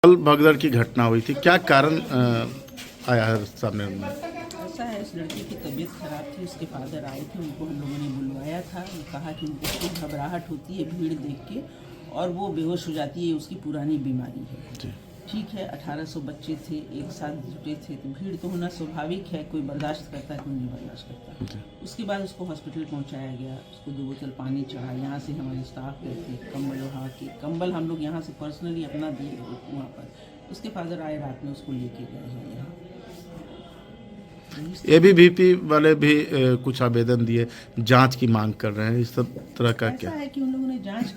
कल भगदड़ की घटना हुई थी, क्या कारण आया है सामने में? ऐसा है, इस लड़की की तबीयत खराब थी, उसके फादर आए थे, उनको हम लोगों ने बुलवाया था। कहा कि उनको खूब घबराहट होती है भीड़ देख के और वो बेहोश हो जाती है, उसकी पुरानी बीमारी है। ठीक है, 1800 बच्चे थे, एक साथ जुटे थे, तो भीड़ तो होना स्वाभाविक है, कोई बर्दाश्त करता है कोई नहीं बर्दाश्त करता। उसके बाद उसको हॉस्पिटल पहुंचाया गया, उसको 2 बोतल पानी चढ़ा। यहाँ से हमारे स्टाफ गए थे, कंबल ओढ़ा के, कंबल हम लोग यहाँ से पर्सनली अपना दिए वहाँ पर। उसके फादर आए, रात में उसको लेके गए हैं यहाँ। एबीवीपी वाले भी कुछ आवेदन दिए, जांच की मांग कर रहे हैं, इस सब तरह का क्या? ऐसा है कि उन लोगों ने जांच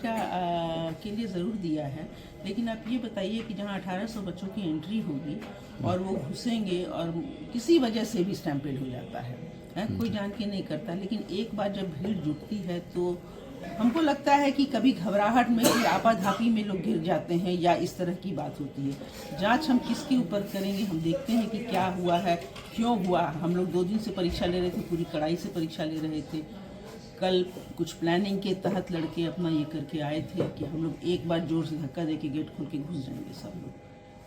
के लिए ज़रूर दिया है, लेकिन आप ये बताइए कि जहाँ 1800 बच्चों की एंट्री होगी और वो घुसेंगे और किसी वजह से भी स्टैम्पेड हो जाता है, कोई जान के नहीं करता। लेकिन एक बार जब भीड़ जुटती है तो हमको लगता है कि कभी घबराहट में कि आपाधापी में लोग गिर जाते हैं या इस तरह की बात होती है। जांच हम किसके ऊपर करेंगे, हम देखते हैं कि क्या हुआ है, क्यों हुआ। हम लोग 2 दिन से परीक्षा ले रहे थे, पूरी कड़ाई से परीक्षा ले रहे थे। कल कुछ प्लानिंग के तहत लड़के अपना ये करके आए थे कि हम लोग एक बार जोर से धक्का दे के गेट खोल के घुस जाएंगे सब लोग।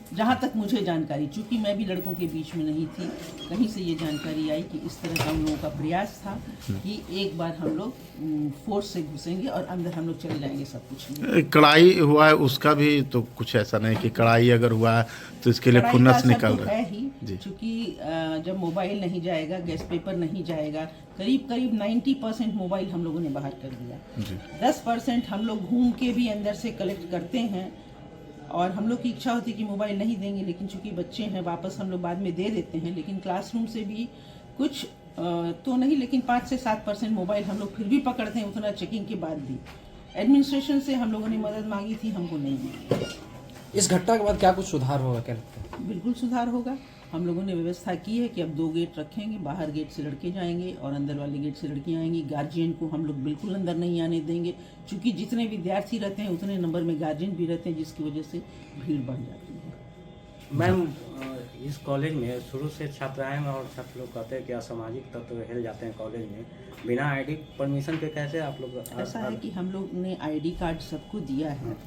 जहाँ तक मुझे जानकारी, चूँकि मैं भी लड़कों के बीच में नहीं थी, कहीं से ये जानकारी आई कि इस तरह का उन लोगों का प्रयास था कि एक बार हम लोग फोर्स से घुसेंगे और अंदर हम लोग चले जाएंगे सब कुछ। कड़ाई हुआ है उसका भी तो कुछ ऐसा नहीं कि कड़ाई अगर हुआ है तो इसके लिए खुन्नस निकल रहा है ही, क्योंकि जब मोबाइल नहीं जाएगा, गैस पेपर नहीं जाएगा, करीब 90% मोबाइल हम लोगों ने बाहर कर दिया। 10% हम लोग घूम के भी अंदर से कलेक्ट करते हैं और हम लोग की इच्छा होती है कि मोबाइल नहीं देंगे, लेकिन चूंकि बच्चे हैं वापस हम लोग बाद में दे देते हैं। लेकिन क्लासरूम से भी कुछ तो नहीं, लेकिन 5 से 7% मोबाइल हम लोग फिर भी पकड़ते हैं, उतना चेकिंग के बाद भी। एडमिनिस्ट्रेशन से हम लोगों ने मदद मांगी थी, हमको नहीं मिली। इस घटना के बाद क्या कुछ सुधार होगा, क्या लगता है? बिल्कुल सुधार होगा। हम लोगों ने व्यवस्था की है कि अब 2 गेट रखेंगे, बाहर गेट से लड़के जाएंगे और अंदर वाले गेट से लड़कियां आएंगी। गार्जियन को हम लोग बिल्कुल अंदर नहीं आने देंगे, क्योंकि जितने विद्यार्थी रहते हैं उतने नंबर में गार्जियन भी रहते हैं, जिसकी वजह से भीड़ बढ़ जाती है। मैम, इस कॉलेज में शुरू से छात्राएं और छात्र लोग कहते हैं कि असामाजिक तत्व हिल जाते हैं कॉलेज में, बिना आईडी परमिशन के कैसे आप लोग? ऐसा है कि हम लोग ने आईडी कार्ड सबको दिया है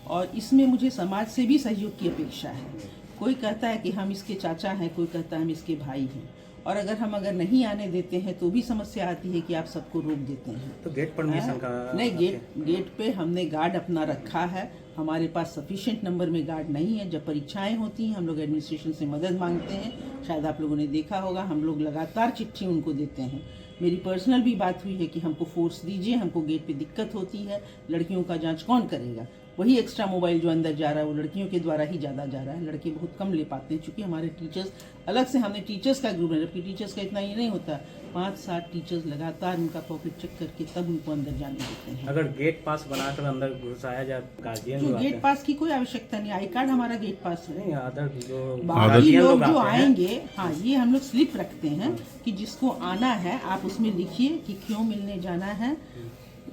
और इसमें मुझे समाज से भी सहयोग की अपेक्षा है। कोई कहता है कि हम इसके चाचा हैं, कोई कहता है हम इसके भाई हैं, और अगर नहीं आने देते हैं तो भी समस्या आती है कि आप सबको रोक देते हैं। तो गेट परमिशन का नहीं, गेट पे हमने गार्ड अपना रखा है। हमारे पास सफिशिएंट नंबर में गार्ड नहीं है। जब परीक्षाएं होती हैं हम लोग एडमिनिस्ट्रेशन से मदद मांगते हैं, शायद आप लोगों ने देखा होगा, हम लोग लगातार चिट्ठी उनको देते हैं। मेरी पर्सनल भी बात हुई है कि हमको फोर्स दीजिए, हमको गेट पे दिक्कत होती है, लड़कियों का जांच कौन करेगा। वही एक्स्ट्रा मोबाइल जो अंदर जा रहा है वो लड़कियों के द्वारा ही ज़्यादा जा रहा है, लड़के बहुत कम ले पाते हैं। चूँकि हमारे टीचर्स अलग से, हमने टीचर्स का ग्रुप है, जबकि टीचर्स का इतना ही नहीं होता। 5-7 टीचर्स लगातार उनका पॉकेट चेक करके तब उनको अंदर जाने देते हैं। अगर गेट पास बनाकर अंदर घुसाया जाए, गार्जियन तो गेट पास की कोई आवश्यकता नहीं, आई कार्ड हमारा गेट पास है। नहीं, अदर जो बाकी लोग जो आएंगे, हाँ, ये हम लोग स्लिप रखते हैं कि जिसको आना है आप उसमें लिखिए कि क्यों मिलने जाना है,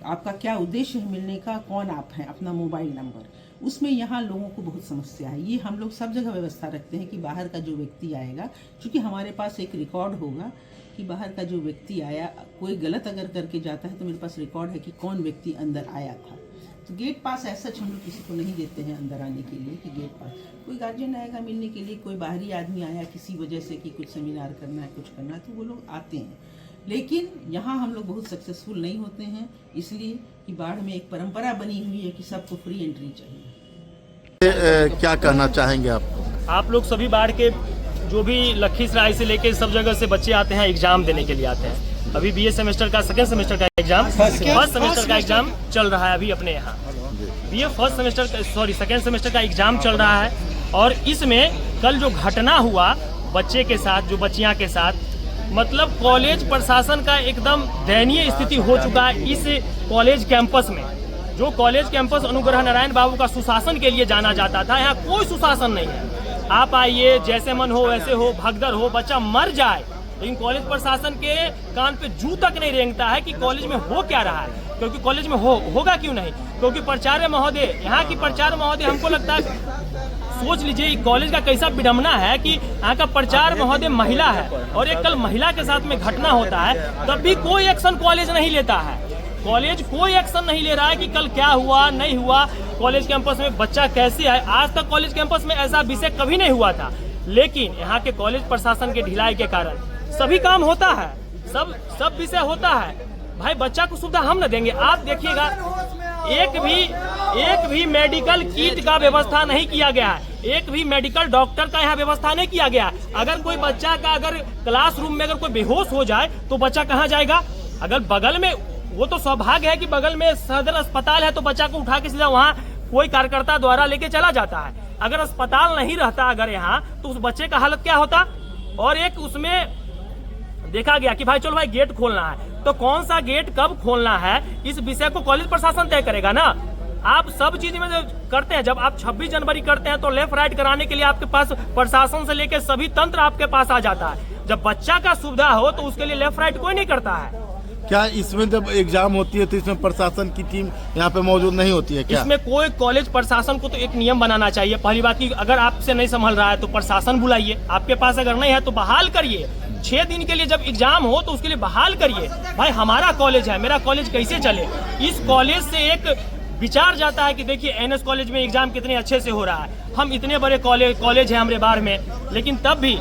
आपका क्या उद्देश्य है मिलने का, कौन आप हैं, अपना मोबाइल नंबर। उसमें यहाँ लोगों को बहुत समस्या है। ये हम लोग सब जगह व्यवस्था रखते हैं कि बाहर का जो व्यक्ति आएगा, क्योंकि हमारे पास एक रिकॉर्ड होगा कि बाहर का जो व्यक्ति आया, कोई गलत अगर करके जाता है तो मेरे पास रिकॉर्ड है कि कौन व्यक्ति अंदर आया था। तो गेट पास ऐसा हम लोग किसी को नहीं देते हैं अंदर आने के लिए कि गेट पास। कोई गार्जियन आएगा मिलने के लिए, कोई बाहरी आदमी आया किसी वजह से कि कुछ सेमिनार करना है, कुछ करना है, तो वो लोग आते हैं। लेकिन यहाँ हम लोग बहुत सक्सेसफुल नहीं होते हैं, इसलिए कि बाढ़ में एक परंपरा बनी हुई है कि सबको फ्री एंट्री चाहिए। क्या कहना चाहेंगे आप? आप लोग सभी बाढ़ के जो भी लखीसराय से लेके सब जगह से बच्चे आते हैं, एग्जाम देने के लिए आते हैं। अभी बीए सेमेस्टर का सेकंड सेमेस्टर का एग्जाम, फर्स्ट सेमेस्टर का एग्जाम चल रहा है अभी अपने यहाँ। बीए सेकंड सेमेस्टर का एग्जाम चल रहा है और इसमें कल जो घटना हुआ बच्चे के साथ, जो बच्चियाँ के साथ, मतलब कॉलेज प्रशासन का एकदम दयनीय स्थिति हो चुका है इस कॉलेज कैंपस में। जो कॉलेज कैंपस अनुग्रह नारायण बाबू का सुशासन के लिए जाना जाता था, यहाँ कोई सुशासन नहीं है। आप आइए, जैसे मन हो वैसे हो, भगदड़ हो, बच्चा मर जाए, लेकिन कॉलेज प्रशासन के कान पे जू तक नहीं रेंगता है कि कॉलेज में हो क्या रहा है। क्योंकि कॉलेज में होगा क्यों नहीं, क्योंकि प्राचार्य महोदय, यहाँ की प्राचार्य महोदय, हमको लगता है, सोच लीजिए कॉलेज का कैसा विडम्बना है कि यहाँ का प्राचार्य महोदय महिला है और एक कल महिला के साथ में घटना होता है, तब भी कोई एक्शन कॉलेज नहीं लेता है। कॉलेज कोई एक्शन नहीं ले रहा है कि कल क्या हुआ नहीं हुआ। कॉलेज कैंपस में बच्चा कैसे आए। आज तक कॉलेज कैंपस में ऐसा विषय कभी नहीं हुआ था, लेकिन यहाँ के कॉलेज प्रशासन के ढिलाई के कारण सभी काम होता है, सब विषय होता है। भाई बच्चा को सुविधा हम न देंगे? आप देखिएगा, एक भी मेडिकल किट का व्यवस्था नहीं किया गया है, एक भी मेडिकल डॉक्टर का यहाँ व्यवस्था नहीं किया गया। अगर कोई बच्चा का अगर क्लासरूम में अगर कोई बेहोश हो जाए तो बच्चा कहाँ जाएगा? अगर बगल में, वो तो सौभाग्य है कि बगल में सदर अस्पताल है तो बच्चा को उठा के सीधा वहाँ कोई कार्यकर्ता द्वारा लेके चला जाता है। अगर अस्पताल नहीं रहता अगर यहाँ, तो उस बच्चे का हालत क्या होता? और एक उसमें देखा गया कि भाई चलो भाई गेट खोलना है, तो कौन सा गेट कब खोलना है इस विषय को कॉलेज प्रशासन तय करेगा ना। आप सब चीज में जो करते हैं, जब आप 26 जनवरी करते हैं तो लेफ्ट राइट कराने के लिए आपके पास प्रशासन से लेकर सभी तंत्र आपके पास आ जाता है। जब बच्चा का सुविधा हो तो उसके लिए लेफ्ट राइट कोई नहीं करता है। क्या इसमें जब एग्जाम होती है तो इसमें प्रशासन की टीम यहाँ पे मौजूद नहीं होती है क्या? इसमें कोई कॉलेज प्रशासन को तो एक नियम बनाना चाहिए। पहली बात की, अगर आपसे नहीं संभल रहा है तो प्रशासन बुलाइए, आपके पास अगर नहीं है तो बहाल करिए। 6 दिन के लिए जब एग्जाम हो तो उसके लिए बहाल करिए। भाई हमारा कॉलेज है, मेरा कॉलेज कैसे चले? इस कॉलेज से एक विचार जाता है कि देखिए एनएस कॉलेज में एग्जाम कितने अच्छे से हो रहा है, हम इतने बड़े कॉलेज है हमारे बार में, लेकिन तब भी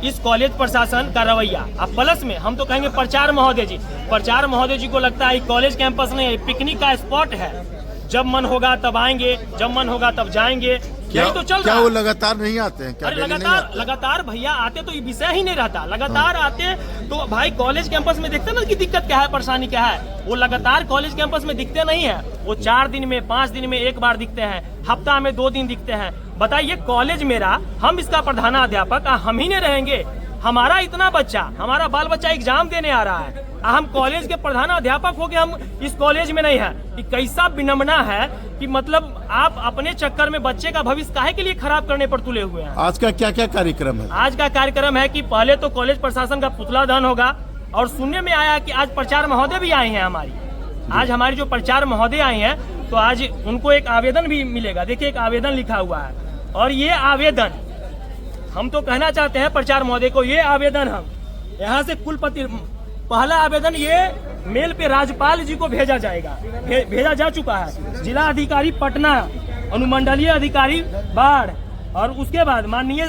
इस कॉलेज प्रशासन का रवैया। अब प्लस में हम तो कहेंगे प्रचार महोदय जी को लगता है कॉलेज कैंपस नहीं, पिकनिक का स्पॉट है, जब मन होगा तब आएंगे, जब मन होगा तब जाएंगे। यही तो चल रहा है। वो लगातार नहीं आते हैं क्या? अरे लगातार भैया आते तो ये विषय ही नहीं रहता। लगातार आते तो भाई कॉलेज कैंपस में दिखते ना कि दिक्कत क्या है, परेशानी क्या है। वो लगातार कॉलेज कैंपस में दिखते नहीं है, वो 4 दिन में 5 दिन में एक बार दिखते हैं, हफ्ता में 2 दिन दिखते हैं। बताइए कॉलेज मेरा, हम इसका प्रधानाध्यापक, हम ही नहीं रहेंगे? हमारा इतना बच्चा, हमारा बाल बच्चा एग्जाम देने आ रहा है, हम कॉलेज के प्रधानाध्यापक हो के हम इस कॉलेज में नहीं है। ये कैसा विनम्रता है कि मतलब आप अपने चक्कर में बच्चे का भविष्य काहे के लिए खराब करने पर तुले हुए हैं। आज का क्या क्या कार्यक्रम है? आज का कार्यक्रम है कि पहले तो कॉलेज प्रशासन का पुतला दहन होगा, और सुनने में आया कि आज प्रचार महोदय भी आए हैं हमारी। आज हमारी जो प्रचार महोदय आए हैं तो आज उनको एक आवेदन भी मिलेगा। देखिए एक आवेदन लिखा हुआ है, और ये आवेदन हम तो कहना चाहते हैं प्रचार महोदय को, ये आवेदन हम यहाँ से कुलपति, पहला आवेदन ये मेल पे राज्यपाल जी को भेजा जाएगा, भेजा जा चुका है। जिला अधिकारी पटना, अनुमंडलीय अधिकारी बाढ़, और उसके बाद माननीय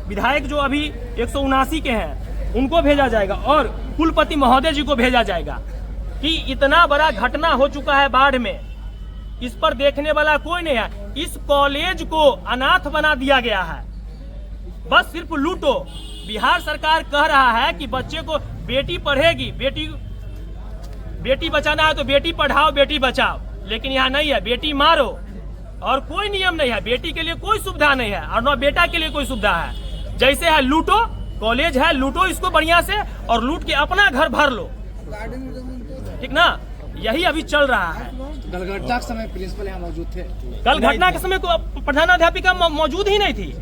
विधायक जो अभी 179 के हैं उनको भेजा जाएगा, और कुलपति महोदय जी को भेजा जाएगा कि इतना बड़ा घटना हो चुका है बाढ़ में, इस पर देखने वाला कोई नहीं है। इस कॉलेज को अनाथ बना दिया गया है, बस सिर्फ लूटो। बिहार सरकार कह रहा है कि बच्चे को बेटी पढ़ेगी, बेटी बचाना है तो बेटी पढ़ाओ बेटी बचाओ, लेकिन यहाँ नहीं है, बेटी मारो, और कोई नियम नहीं है। बेटी के लिए कोई सुविधा नहीं है और न बेटा के लिए कोई सुविधा है। जैसे है लूटो, कॉलेज है लूटो इसको बढ़िया से, और लूट के अपना घर भर लो, ठीक ना? यही अभी चल रहा है। कल घटना के समय प्रिंसिपल यहाँ मौजूद थे? कल घटना के समय प्रधानाध्यापिका मौजूद ही नहीं थी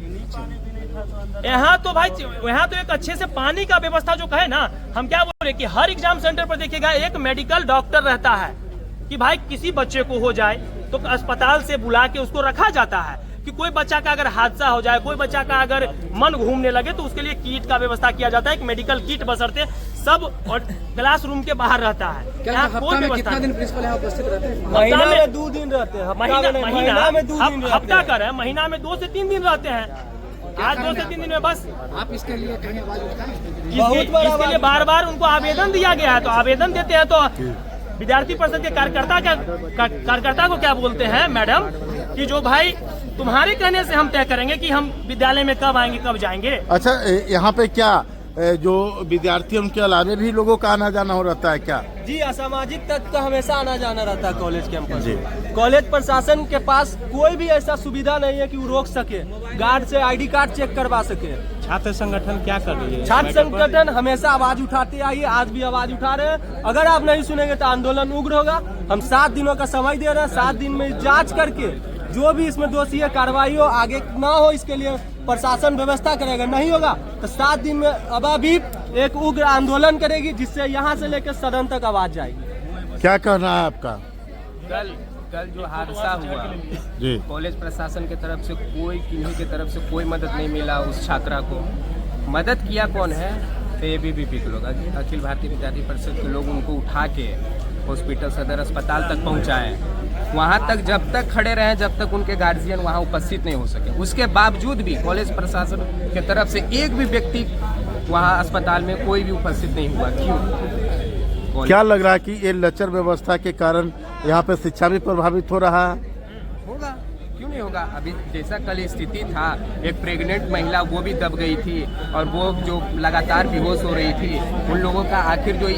यहाँ। तो भाई यहाँ तो एक अच्छे से पानी का व्यवस्था जो कहे ना, हम क्या बोले कि हर एग्जाम सेंटर पर देखिएगा एक मेडिकल डॉक्टर रहता है, कि भाई किसी बच्चे को हो जाए तो अस्पताल से बुला के उसको रखा जाता है, कि कोई बच्चा का अगर हादसा हो जाए, कोई बच्चा का अगर मन घूमने लगे तो उसके लिए किट का व्यवस्था किया जाता है, एक मेडिकल किट बशर्ते सब और क्लासरूम के बाहर रहता है। यहाँ कोई व्यवस्था कितना दिन प्रिंसिपल यहाँ उपस्थित रहते हैं? महीना में 2 दिन रहते हैं, हफ्ता कर है, महीना में 2 से 3 दिन रहते हैं। आज 2 से 3 दिन में बस। आप इसके लिए कहीं आवाज उठाएं? इसके लिए बार उनको आवेदन दिया गया है, तो आवेदन देते हैं तो विद्यार्थी परिषद के कार्यकर्ता को क्या बोलते हैं मैडम, कि जो भाई तुम्हारे कहने से हम तय करेंगे कि हम विद्यालय में कब आएंगे कब जाएंगे। अच्छा, यहाँ पे क्या जो विद्यार्थी उनके अलावा भी लोगों का आना जाना हो रहता है क्या? जी, असामाजिक तत्व का हमेशा आना जाना रहता है कॉलेज कैंपस में। कॉलेज प्रशासन के पास कोई भी ऐसा सुविधा नहीं है कि वो रोक सके, गार्ड से आईडी कार्ड चेक करवा सके। छात्र संगठन क्या कर रही है? छात्र संगठन हमेशा आवाज उठाते आई है, आज भी आवाज उठा रहे हैं। अगर आप नहीं सुनेंगे तो आंदोलन उग्र होगा। हम 7 दिनों का समय दे रहे हैं, 7 दिन में जांच करके जो भी इसमें दोषी है कार्रवाई हो, आगे ना हो इसके लिए प्रशासन व्यवस्था करेगा। नहीं होगा तो 7 दिन में अब अभी एक उग्र आंदोलन करेगी, जिससे यहाँ से लेकर सदन तक आवाज जाएगी। क्या कहना है आपका? कल जो हादसा हुआ जी, कॉलेज प्रशासन की तरफ से किन्हीं की तरफ से कोई मदद नहीं मिला। उस छात्रा को मदद किया कौन है? तो ABVP के लोग, अखिल भारतीय विद्यार्थी परिषद के लोग उनको उठा के हॉस्पिटल सदर अस्पताल तक पहुंचाए। वहां तक जब तक खड़े रहे जब तक उनके गार्जियन वहां उपस्थित नहीं हो सके। उसके बावजूद भी कॉलेज प्रशासन की तरफ से एक भी व्यक्ति वहां अस्पताल में कोई भी उपस्थित नहीं हुआ। क्यों? क्या लग रहा है कि ये लचर व्यवस्था के कारण यहाँ पे शिक्षा भी प्रभावित हो रहा है? होगा, क्यों नहीं होगा। अभी जैसा कल स्थिति था, एक प्रेग्नेंट महिला वो भी दब गई थी और वो जो लगातार बेहोश हो रही थी, उन लोगों का आखिर जो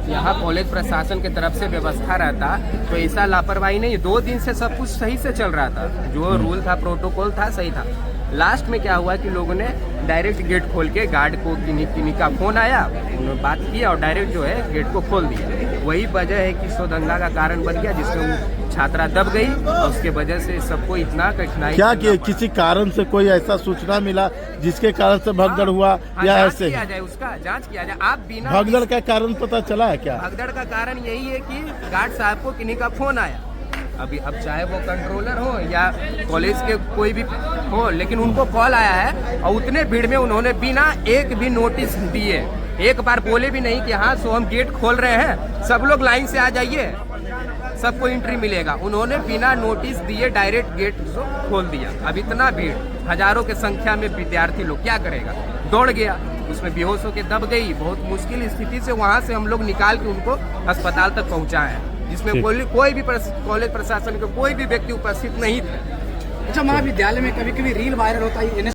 यहाँ कॉलेज प्रशासन की तरफ से व्यवस्था रहता तो ऐसा लापरवाही नहीं। 2 दिन से सब कुछ सही से चल रहा था, जो रूल था प्रोटोकॉल था सही था। लास्ट में क्या हुआ कि लोगों ने डायरेक्ट गेट खोल के गार्ड को किन्हीं का फोन आया, उन्होंने बात किया और डायरेक्ट जो है गेट को खोल दिया। वही वजह है कि शोरदंगा का कारण बन गया, जिसमें वो छात्रा दब गई और उसके वजह से सबको इतना कठिनाई। क्या कि किसी कारण से कोई ऐसा सूचना मिला जिसके कारण से भगदड़ हुआ या ऐसे किया जाए, उसका जांच किया जाए। आप बिना भगदड़ का कारण पता चला है क्या? भगदड़ का कारण यही है कि गार्ड साहब को किन्हीं का फोन आया। अभी अब चाहे वो कंट्रोलर हो या कॉलेज के कोई भी हो, लेकिन उनको कॉल आया है और उतने भीड़ में उन्होंने बिना एक भी नोटिस दिए, एक बार बोले भी नहीं कि हाँ सो हम गेट खोल रहे हैं, सब लोग लाइन से आ जाइए, सबको एंट्री मिलेगा। उन्होंने बिना नोटिस दिए डायरेक्ट गेट खोल दिया। अब इतना भीड़, हजारों के संख्या में विद्यार्थी लोग क्या करेगा, दौड़ गया, उसमें बेहोश होकर दब गई। बहुत मुश्किल स्थिति से वहाँ से हम लोग निकाल के उनको अस्पताल तक पहुँचाए, जिसमें कोई भी कॉलेज प्रशासन के कोई भी व्यक्ति उपस्थित नहीं थे। अच्छा, महाविद्यालय में कभी कभी रील वायरल होता है